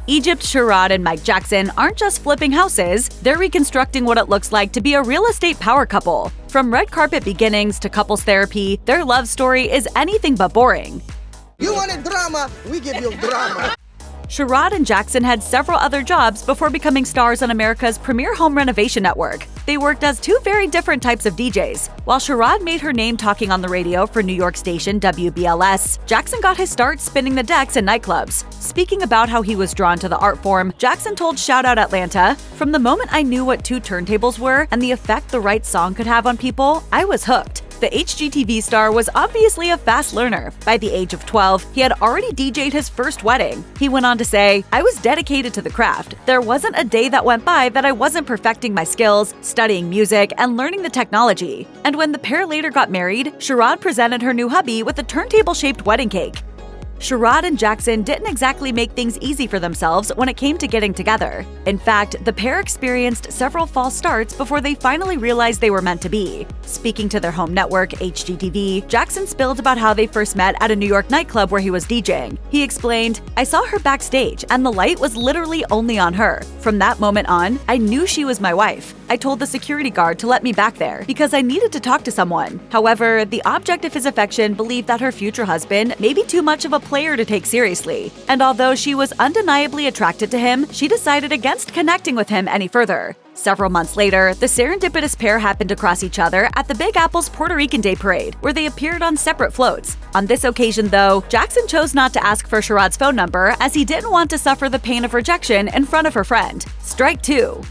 Egypt, Sherrod and Mike Jackson aren't just flipping houses, they're reconstructing what it looks like to be a real estate power couple. From red carpet beginnings to couples therapy, their love story is anything but boring. You wanted drama, we give you drama. Sherrod and Jackson had several other jobs before becoming stars on America's premier home renovation network. They worked as two very different types of DJs. While Sherrod made her name talking on the radio for New York station WBLS, Jackson got his start spinning the decks in nightclubs. Speaking about how he was drawn to the art form, Jackson told Shout Out Atlanta, "From the moment I knew what two turntables were and the effect the right song could have on people, I was hooked." The HGTV star was obviously a fast learner. By the age of 12, he had already DJ'd his first wedding. He went on to say, "I was dedicated to the craft. There wasn't a day that went by that I wasn't perfecting my skills, studying music, and learning the technology." And when the pair later got married, Sherrod presented her new hubby with a turntable-shaped wedding cake. Sherrod and Jackson didn't exactly make things easy for themselves when it came to getting together. In fact, the pair experienced several false starts before they finally realized they were meant to be. Speaking to their home network, HGTV, Jackson spilled about how they first met at a New York nightclub where he was DJing. He explained, "I saw her backstage, and the light was literally only on her. From that moment on, I knew she was my wife. I told the security guard to let me back there because I needed to talk to someone." However, the object of his affection believed that her future husband may be too much of a player to take seriously. And although she was undeniably attracted to him, she decided against connecting with him any further. Several months later, the serendipitous pair happened to cross each other at the Big Apple's Puerto Rican Day Parade, where they appeared on separate floats. On this occasion, though, Jackson chose not to ask for Sherrod's phone number as he didn't want to suffer the pain of rejection in front of her friend. Strike two.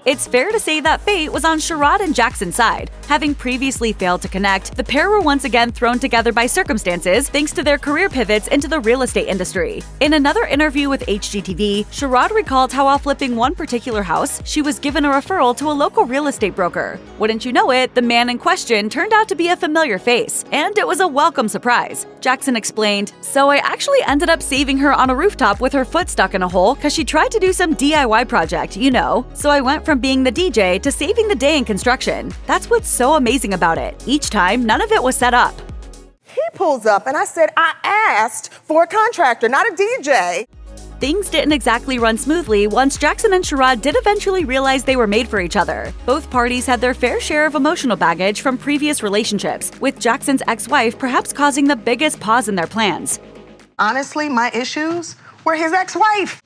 It's fair to say that fate was on Sherrod and Jackson's side. Having previously failed to connect, the pair were once again thrown together by circumstances thanks to their career pivots into the real estate industry. In another interview with HGTV, Sherrod recalled how while flipping one particular house, she was given a referral to a local real estate broker. Wouldn't you know it, the man in question turned out to be a familiar face, and it was a welcome surprise. Jackson explained, "So I actually ended up saving her on a rooftop with her foot stuck in a hole because she tried to do some DIY project, you know. So I went from being the DJ to saving the day in construction. That's what's so amazing about it. Each time, none of it was set up." He pulls up and I said, "I asked for a contractor, not a DJ." Things didn't exactly run smoothly once Jackson and Sherrod did eventually realize they were made for each other. Both parties had their fair share of emotional baggage from previous relationships, with Jackson's ex-wife perhaps causing the biggest pause in their plans. Honestly, my issues were his ex-wife.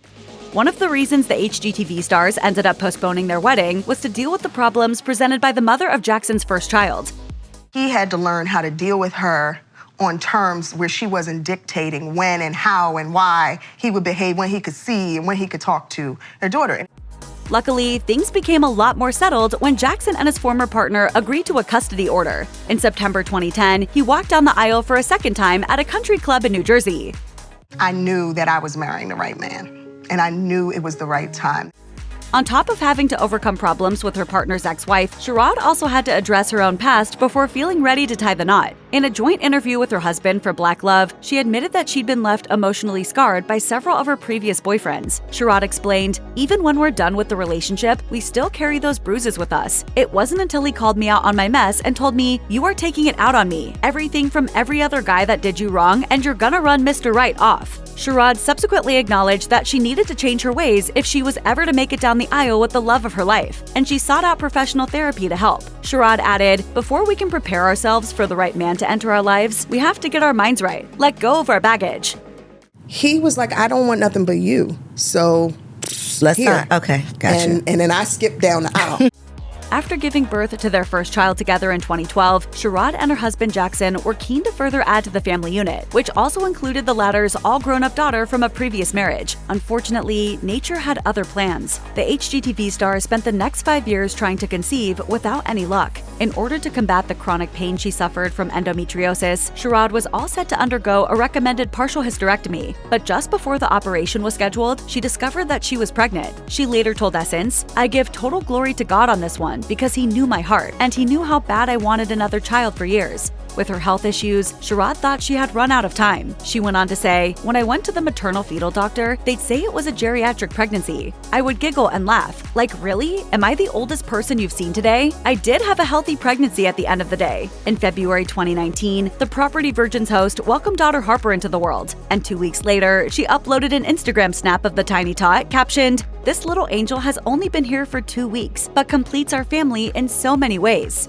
One of the reasons the HGTV stars ended up postponing their wedding was to deal with the problems presented by the mother of Jackson's first child. He had to learn how to deal with her on terms where she wasn't dictating when and how and why he would behave, when he could see and when he could talk to their daughter. Luckily, things became a lot more settled when Jackson and his former partner agreed to a custody order. In September 2010, he walked down the aisle for a second time at a country club in New Jersey. I knew that I was marrying the right man, and I knew it was the right time. On top of having to overcome problems with her partner's ex-wife, Sherrod also had to address her own past before feeling ready to tie the knot. In a joint interview with her husband for Black Love, she admitted that she'd been left emotionally scarred by several of her previous boyfriends. Sherrod explained, "Even when we're done with the relationship, we still carry those bruises with us. It wasn't until he called me out on my mess and told me, 'You are taking it out on me. Everything from every other guy that did you wrong, and you're gonna run Mr. Right off.'" Sherrod subsequently acknowledged that she needed to change her ways if she was ever to make it down the aisle with the love of her life, and she sought out professional therapy to help. Sherrod added, "Before we can prepare ourselves for the right man to enter our lives, we have to get our minds right, let go of our baggage." He was like, "I don't want nothing but you, so let's here." not. Okay, gotcha. And then I skipped down the aisle. After giving birth to their first child together in 2012, Sherrod and her husband Jackson were keen to further add to the family unit, which also included the latter's all-grown-up daughter from a previous marriage. Unfortunately, nature had other plans. The HGTV star spent the next 5 years trying to conceive without any luck. In order to combat the chronic pain she suffered from endometriosis, Sherrod was all set to undergo a recommended partial hysterectomy. But just before the operation was scheduled, she discovered that she was pregnant. She later told Essence, "I give total glory to God on this one because he knew my heart, and he knew how bad I wanted another child for years." With her health issues, Sherrod thought she had run out of time. She went on to say, "When I went to the maternal fetal doctor, they'd say it was a geriatric pregnancy. I would giggle and laugh. Like, really? Am I the oldest person you've seen today? I did have a healthy pregnancy at the end of the day." In February 2019, the Property Virgins host welcomed daughter Harper into the world, and 2 weeks later, she uploaded an Instagram snap of the tiny tot, captioned, "This little angel has only been here for 2 weeks, but completes our family in so many ways."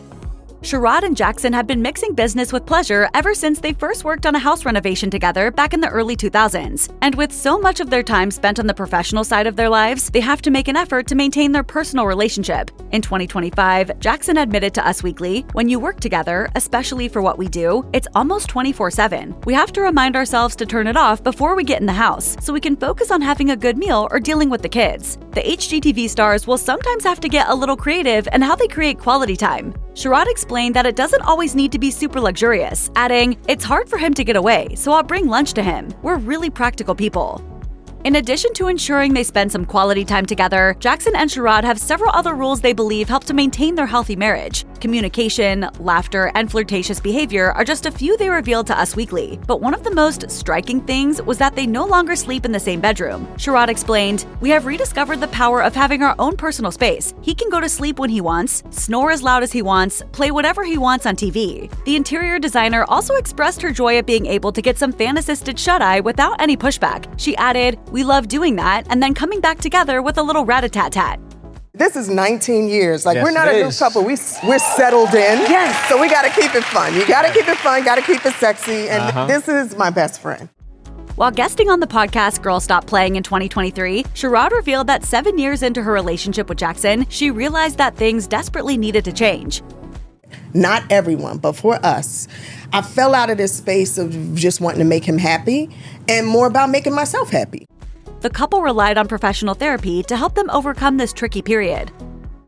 Sherrod and Jackson have been mixing business with pleasure ever since they first worked on a house renovation together back in the early 2000s. And with so much of their time spent on the professional side of their lives, they have to make an effort to maintain their personal relationship. In 2025, Jackson admitted to Us Weekly, "When you work together, especially for what we do, it's almost 24/7. We have to remind ourselves to turn it off before we get in the house, so we can focus on having a good meal or dealing with the kids." The HGTV stars will sometimes have to get a little creative in how they create quality time. Sherrod explained that it doesn't always need to be super luxurious, adding, "It's hard for him to get away, so I'll bring lunch to him. We're really practical people." In addition to ensuring they spend some quality time together, Jackson and Sherrod have several other rules they believe help to maintain their healthy marriage. Communication, laughter, and flirtatious behavior are just a few they revealed to Us Weekly. But one of the most striking things was that they no longer sleep in the same bedroom. Sherrod explained, "We have rediscovered the power of having our own personal space. He can go to sleep when he wants, snore as loud as he wants, play whatever he wants on TV." The interior designer also expressed her joy at being able to get some fan-assisted shut-eye without any pushback. She added, "We love doing that and then coming back together with a little rat-a-tat-tat." This is 19 years. Like, Yes, we're not a it new is. couple. We're settled in. Yes. So we got to keep it fun. You got to keep it fun, got to keep it sexy. And this is my best friend. While guesting on the podcast Girl Stop Playing in 2023, Sherrod revealed that 7 years into her relationship with Jackson, she realized that things desperately needed to change. Not everyone, but for us, I fell out of this space of just wanting to make him happy and more about making myself happy. The couple relied on professional therapy to help them overcome this tricky period.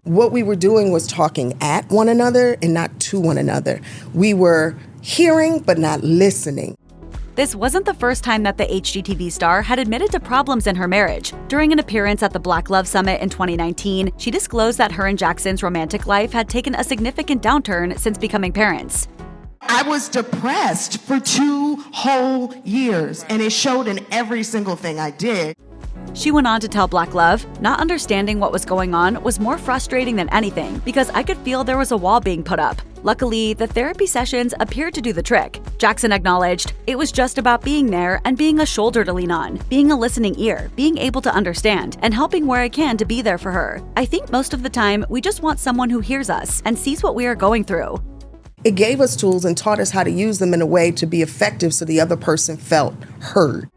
What we were doing was talking at one another and not to one another. We were hearing but not listening. This wasn't the first time that the HGTV star had admitted to problems in her marriage. During an appearance at the Black Love Summit in 2019, she disclosed that her and Jackson's romantic life had taken a significant downturn since becoming parents. I was depressed for 2 whole years, and it showed in every single thing I did. She went on to tell Black Love, "Not understanding what was going on was more frustrating than anything because I could feel there was a wall being put up. Luckily, the therapy sessions appeared to do the trick." Jackson acknowledged, "It was just about being there and being a shoulder to lean on, being a listening ear, being able to understand, and helping where I can to be there for her. I think most of the time, we just want someone who hears us and sees what we are going through." It gave us tools and taught us how to use them in a way to be effective so the other person felt heard.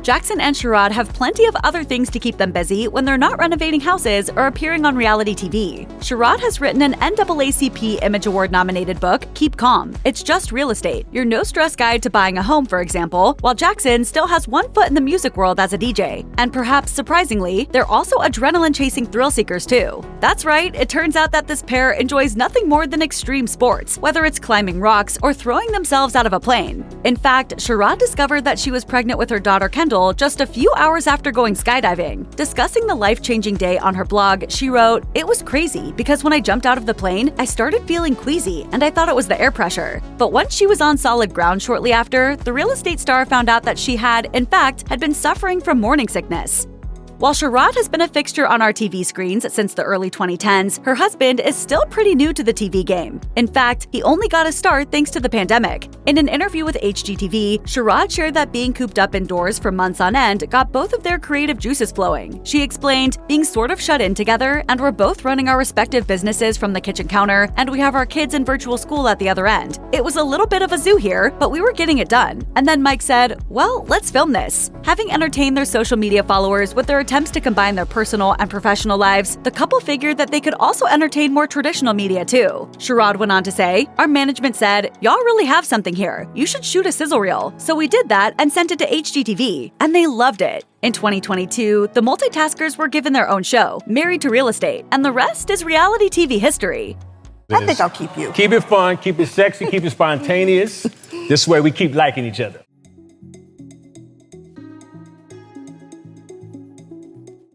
Jackson and Sherrod have plenty of other things to keep them busy when they're not renovating houses or appearing on reality TV. Sherrod has written an NAACP Image Award nominated book, Keep Calm. It's just real estate, your no-stress guide to buying a home, for example, while Jackson still has one foot in the music world as a DJ. And perhaps surprisingly, they're also adrenaline-chasing thrill seekers too. That's right, it turns out that this pair enjoys nothing more than extreme sports, whether it's climbing rocks or throwing themselves out of a plane. In fact, Sherrod discovered that she was pregnant with her daughter Kendall just a few hours after going skydiving. Discussing the life-changing day on her blog, she wrote, "It was crazy because when I jumped out of the plane, I started feeling queasy and I thought it was the air pressure. But once she was on solid ground shortly after, the real estate star found out that she had, in fact, been suffering from morning sickness." While Sherrod has been a fixture on our TV screens since the early 2010s, her husband is still pretty new to the TV game. In fact, he only got his start thanks to the pandemic. In an interview with HGTV, Sherrod shared that being cooped up indoors for months on end got both of their creative juices flowing. She explained, "Being sort of shut in together, and we're both running our respective businesses from the kitchen counter, and we have our kids in virtual school at the other end. It was a little bit of a zoo here, but we were getting it done." And then Mike said, "Well, let's film this." Having entertained their social media followers with their attempts to combine their personal and professional lives, the couple figured that they could also entertain more traditional media too. Sherrod went on to say, "Our management said, y'all really have something here. You should shoot a sizzle reel. So we did that and sent it to HGTV, and they loved it." In 2022, the multitaskers were given their own show, Married to Real Estate, and the rest is reality TV history. I think I'll keep you. Keep it fun, keep it sexy, keep it spontaneous. This way we keep liking each other.